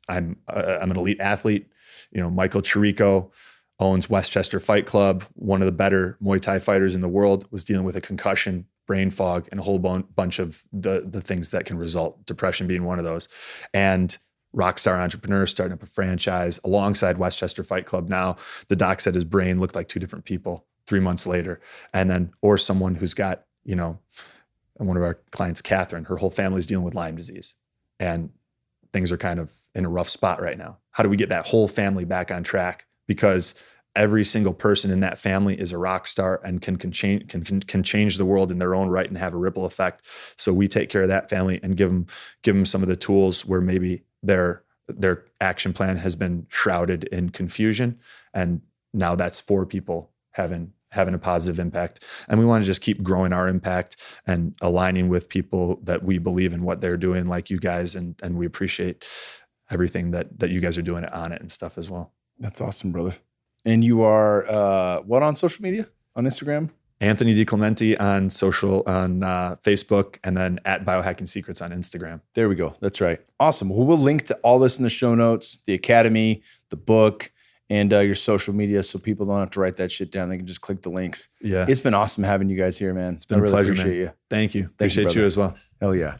I'm an elite athlete. Michael Chirico owns Westchester Fight Club, one of the better Muay Thai fighters in the world, was dealing with a concussion, brain fog, and a whole bunch of the things that can result, depression being one of those. And rock star entrepreneur starting up a franchise alongside Westchester Fight Club. Now the doc said his brain looked like two different people 3 months later. And then, or someone who's got, and one of our clients, Catherine, her whole family's dealing with Lyme disease, and things are kind of in a rough spot right now. How do we get that whole family back on track? Because every single person in that family is a rock star and can change the world in their own right and have a ripple effect. So we take care of that family and give them some of the tools where maybe their action plan has been shrouded in confusion, and now that's 4 people having a positive impact. And we want to just keep growing our impact and aligning with people that we believe in what they're doing, like you guys. And we appreciate everything that you guys are doing on it and stuff as well. That's awesome, brother. And you are, what on social media? On Instagram? Anthony DiClementi on social, on Facebook, and then at Biohacking Secrets on Instagram. There we go. That's right. Awesome. Well, we'll link to all this in the show notes, the Academy, the book, and your social media, so people don't have to write that shit down. They can just click the links. Yeah. It's been awesome having you guys here, man. It's been a pleasure, appreciate man. you. Thank you. Thank Appreciate you as well. Hell yeah.